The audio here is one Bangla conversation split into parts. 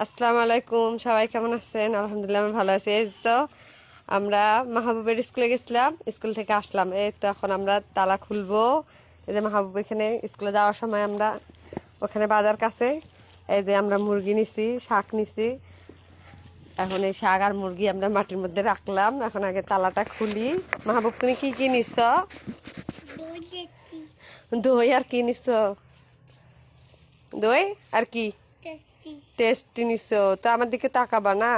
আসসালামু আলাইকুম, সবাই কেমন আছেন? আলহামদুলিল্লাহ আমি ভালো আছি। এই তো আমরা মাহবুবের স্কুলে গেছিলাম, স্কুল থেকে আসলাম। এই তো এখন আমরা তালা খুলবো। এই যে মাহবুব এখানে স্কুলে যাওয়ার সময় আমরা ওখানে বাজার কাছে এই যে আমরা মুরগি নিছি, শাক নিছি। এখন এই শাক আর মুরগি আমরা মাটির মধ্যে রাখলাম। এখন আগে তালাটা খুলি। মাহবুব, তুমি কি কি নিছ? দই আর কি নিছ? দই আর কি? টেস্টি নিছো তো? আমার দিকে তাকাবা না।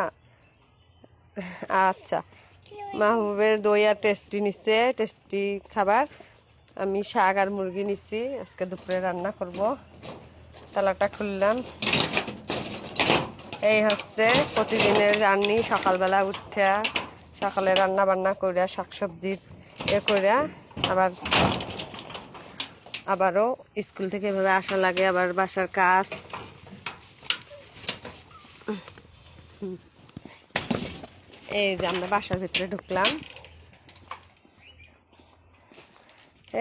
আচ্ছা, মাহবুবের দই আর টেস্টি নিচ্ছে, টেস্টি খাবার। আমি শাক আর মুরগি নিচ্ছি, আজকে দুপুরে রান্না করব। তালাটা খুললাম। এই হচ্ছে প্রতিদিনের রান্নি। সকালবেলা উঠা সকালে রান্না বান্না করিয়া শাকসবজির করিয়া আবারও স্কুল থেকে এভাবে আসা লাগে, আবার বাসার কাজ। এই যে আমরা বাসার ভিতরে ঢুকলাম।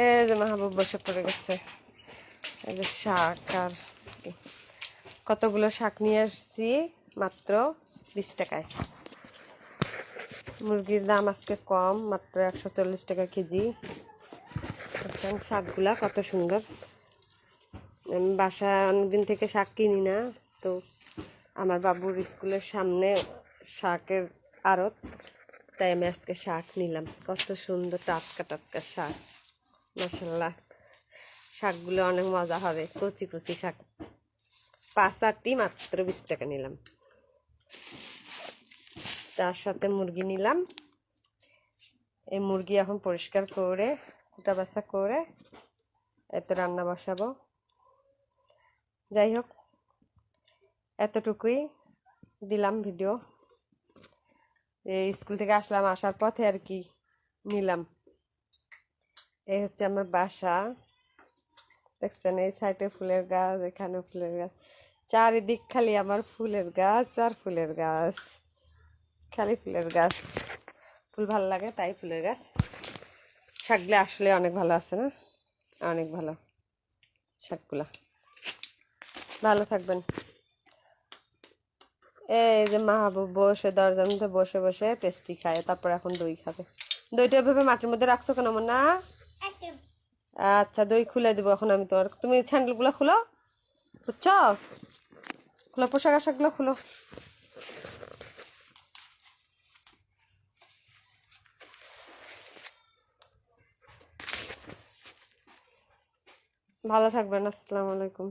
এই যে মাহবুব বসে পড়ে গেছে। এই যে শাক আর কতগুলো শাক নিয়ে আসছি মাত্র 20 টাকায়। মুরগির দাম আজকে কম, মাত্র 140 টাকা কেজি। শাকগুলা কত সুন্দর। আমি বাসা অনেকদিন থেকে শাক কিনি না, তো আমার বাবুর স্কুলের সামনে শাকের আড়ত, তাই আমি আজকে শাক নিলাম। কত সুন্দর টাটকা টাটকা শাক, মাশাআল্লাহ। শাকগুলো অনেক মজা হবে, কচি কচি শাক। 5-8টি মাত্র 20 টাকা নিলাম। তার সাথে মুরগি নিলাম। এই মুরগি এখন পরিষ্কার করে কুটা বাছা করে এতে রান্না বসাবো। যাই হোক, এতটুকুই দিলাম ভিডিও। এই স্কুল থেকে আসলাম, আসার পথে আর কি নিলাম। এই হচ্ছে আমার বাসা, দেখছেন? এই সাইডে ফুলের গাছ, এখানে ফুলের গাছ, চারিদিক খালি আমার ফুলের গাছ আর ফুলের গাছ, খালি ফুলের গাছ। ফুল ভালো লাগে তাই ফুলের গাছ। শাকগুলো আসলে অনেক ভালো আছে না? অনেক ভালো শাকগুলা। ভালো থাকবেন। এই যে মাহবুব বসে দরজার মধ্যে বসে বসে পেস্ট্রি খায়, তারপর এখন দই খাবে। দইটা এভাবে মাটির মধ্যে রাখছো কেন আমার না? আচ্ছা, দই খুলে দিব এখন আমি তোমার। তুমি স্যান্ডেলগুলো খুলো, বুঝছো? খুলো, পোশাক আশাকগুলো খুলো। ভালো থাকবেন। আসসালামু আলাইকুম।